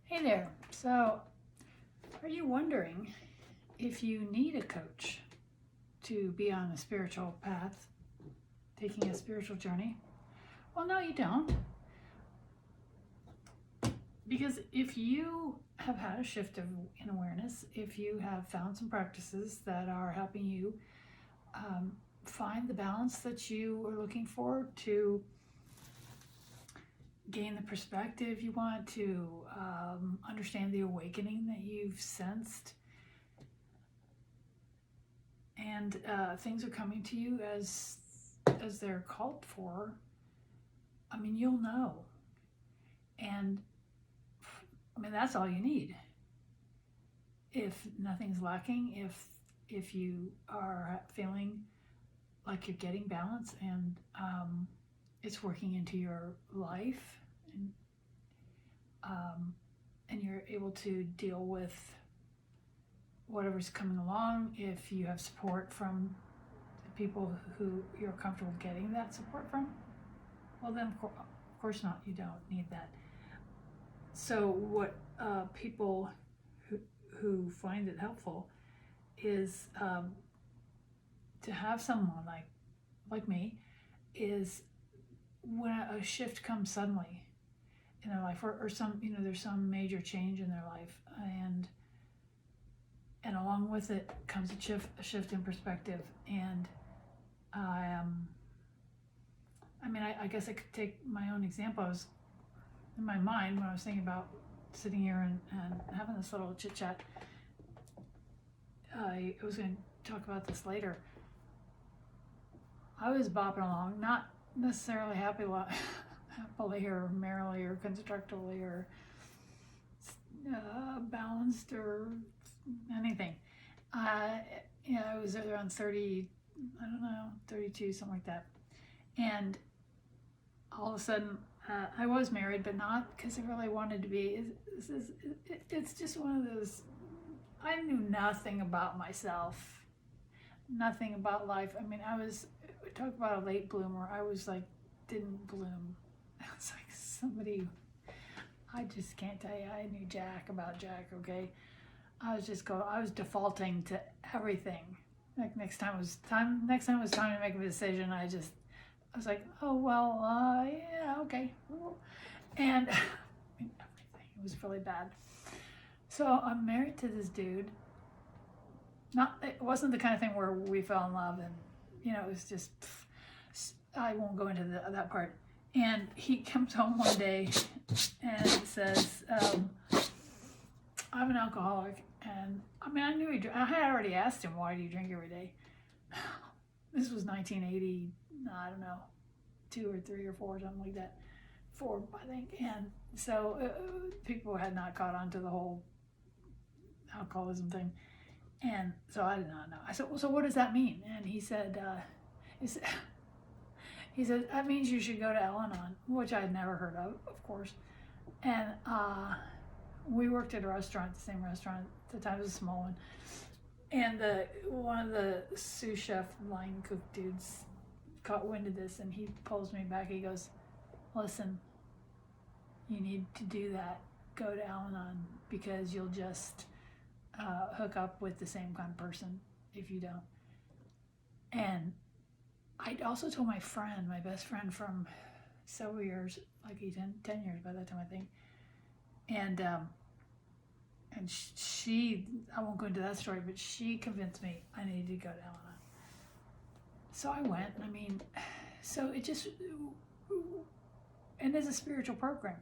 Hey there. So, are you wondering if you need a coach to be on a spiritual path, taking a spiritual journey? Well, no, you don't. Because if you have had a shift in awareness, if you have found some practices that are helping you find the balance that you are looking for, to gain the perspective you want, to understand the awakening that you've sensed, and things are coming to you as they're called for, I mean, you'll know. And I mean, that's all you need. If nothing's lacking, if you are feeling like you're getting balance and it's working into your life, and you're able to deal with whatever's coming along, if you have support from the people who you're comfortable getting that support from, well then of course not, you don't need that. So what people who find it helpful is to have someone like me, is when a shift comes suddenly in their life, or some, there's some major change in their life, and along with it comes a shift in perspective. And I guess I could take my own example. I was in my mind when I was thinking about sitting here and having this little chit chat. I was going to talk about this later. I was bopping along, not necessarily happily or merrily or constructively or balanced or anything. I was around 30, 32, something like that. And all of a sudden, I was married, but not because I really wanted to be. It's just one of those, I knew nothing about myself, nothing about life. I mean, talk about a late bloomer. I was like, didn't bloom. I was like somebody, I just can't tell you. I knew Jack, okay? I was defaulting to everything. Like next time it was time to make a decision, I was like, oh, well, yeah, okay. And everything, it was really bad. So I'm married to this dude. It wasn't the kind of thing where we fell in love and, it was just, I won't go into that part. And he comes home one day and says, I'm an alcoholic. And I mean, I knew I had already asked him, why do you drink every day? This was 1980, I don't know, 2 or 3 or 4, something like that. 4, I think. And so people had not caught on to the whole alcoholism thing. And so I did not know. I said, well, so what does that mean? And he said, that means you should go to Al-Anon, which I had never heard of course. And we worked at a restaurant, the same restaurant. At the time it was a small one. And one of the sous chef line cook dudes caught wind of this, and he pulls me back. He goes, listen, you need to do that. Go to Al-Anon, because you'll just hook up with the same kind of person if you don't. And I also told my best friend from several years, like 10 years by that time, I think. And she, I won't go into that story, but she convinced me I needed to go to Al-Anon. So I went. I mean, so it just, and it's a spiritual program,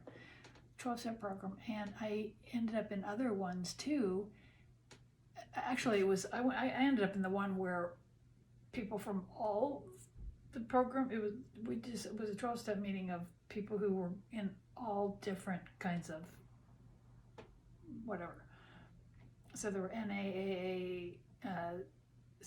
12-step program, and I ended up in other ones too. Actually, I ended up in the one where people from all the program, it was a 12-step meeting of people who were in all different kinds of whatever. So there were NA, AA,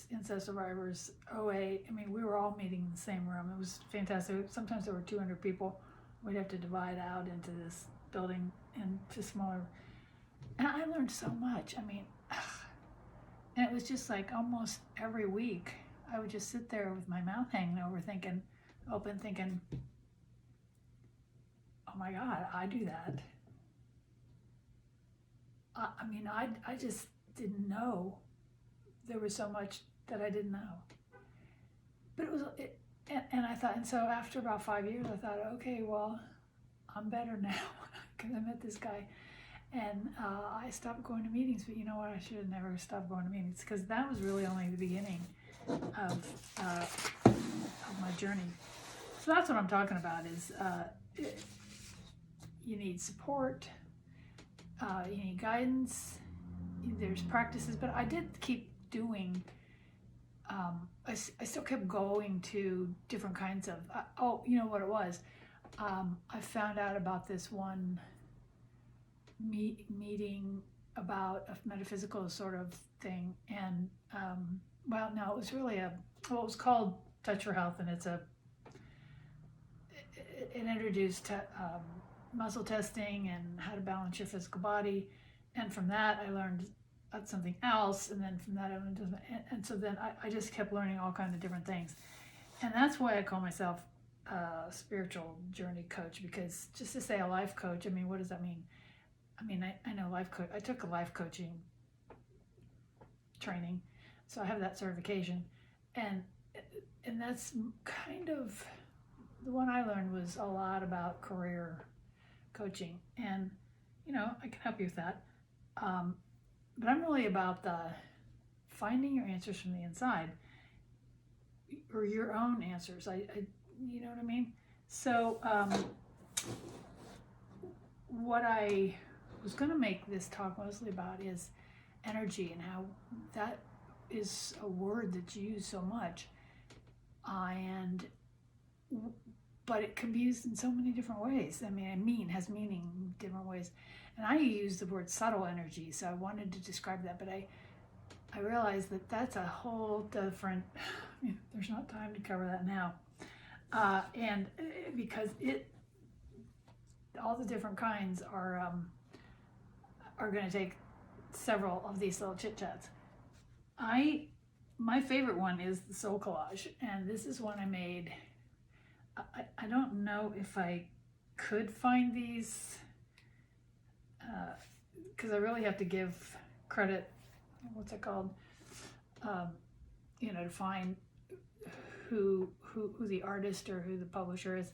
incest survivors, OA. I mean, we were all meeting in the same room. It was fantastic. Sometimes there were 200 people. We'd have to divide out into this building into smaller. And I learned so much. I mean, and it was just like almost every week I would just sit there with my mouth hanging open, thinking, oh my God, I do that. I mean, I just didn't know there was so much that I didn't know. But and I thought, and so after about 5 years, I thought, okay, well, I'm better now because I met this guy. And I stopped going to meetings, but you know what? I should have never stopped going to meetings because that was really only the beginning of my journey. So that's what I'm talking about is you need support, you need guidance, there's practices, but I did keep doing, I still kept going to different kinds of, oh, you know what it was? I found out about this one meeting about a metaphysical sort of thing, and well, no, it was really it was called Touch for Health, and it introduced muscle testing and how to balance your physical body, and from that I learned something else, and then from that I learned, and so then I just kept learning all kinds of different things, and that's why I call myself a spiritual journey coach, because just to say a life coach, I mean, what does that mean? I mean, I know life coach. I took a life coaching training, so I have that certification, and that's kind of the one I learned was a lot about career coaching, and you know, I can help you with that. But I'm really about the finding your answers from the inside, or your own answers. I you know what I mean? So what I was going to make this talk mostly about is energy and how that is a word that's used so much, but it can be used in so many different ways. I mean, has meaning in different ways, and I use the word subtle energy, so I wanted to describe that, but I realized that that's a whole different, there's not time to cover that now, and because all the different kinds are going to take several of these little chit chats. My favorite one is the soul collage, and this is one I made. I don't know if I could find these because I really have to give credit. What's it called? You know, to find who the artist or who the publisher is.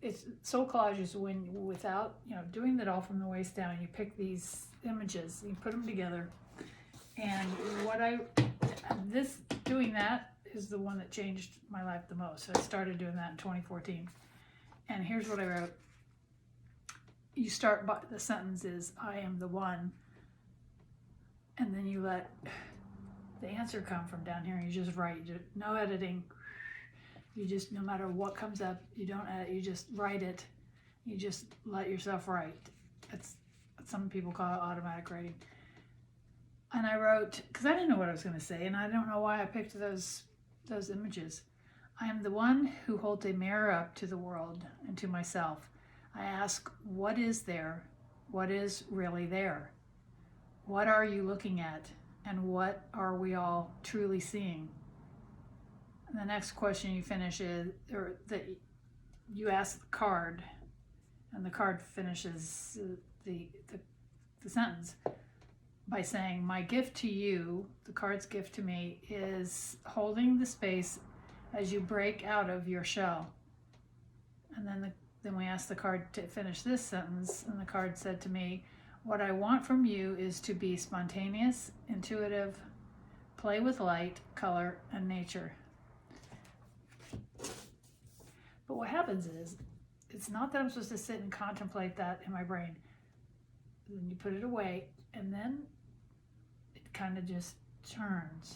It's soul collage is when, without doing that all from the waist down, you pick these images, you put them together, and doing that is the one that changed my life the most. So I started doing that in 2014, and here's what I wrote. You start by the sentence is "I am the one," and then you let the answer come from down here, and you just write. No editing. You just, no matter what comes up, you don't edit, you just write it. You just let yourself write. It's some people call it automatic writing. And I wrote, because I didn't know what I was going to say, and I don't know why I picked those images. I am the one who holds a mirror up to the world and to myself. I ask, what is there? What is really there? What are you looking at? And what are we all truly seeing? And the next question you finish is, or that you ask the card, and the card finishes the sentence by saying, my gift to you, the card's gift to me, is holding the space as you break out of your shell. And then we asked the card to finish this sentence, and the card said to me, what I want from you is to be spontaneous, intuitive, play with light, color, and nature. But what happens is, it's not that I'm supposed to sit and contemplate that in my brain. Then you put it away, and then it kind of just turns.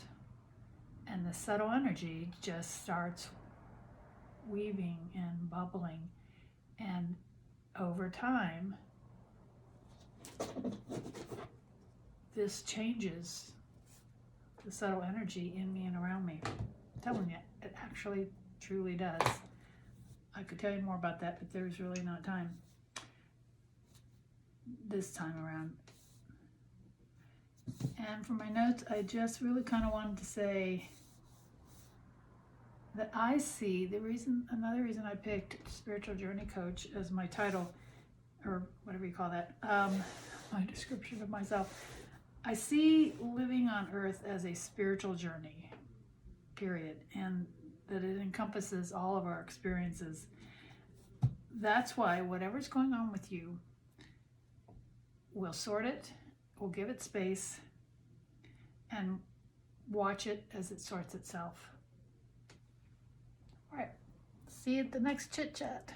And the subtle energy just starts weaving and bubbling. And over time, this changes the subtle energy in me and around me. I'm telling you, it actually truly does. I could tell you more about that, but there's really not time this time around. And for my notes, I just really kind of wanted to say that I see another reason I picked Spiritual Journey Coach as my title, or whatever you call that, my description of myself. I see living on earth as a spiritual journey, period, and that it encompasses all of our experiences. That's why whatever's going on with you, we'll sort it, we'll give it space, and watch it as it sorts itself. All right, see you at the next chit chat.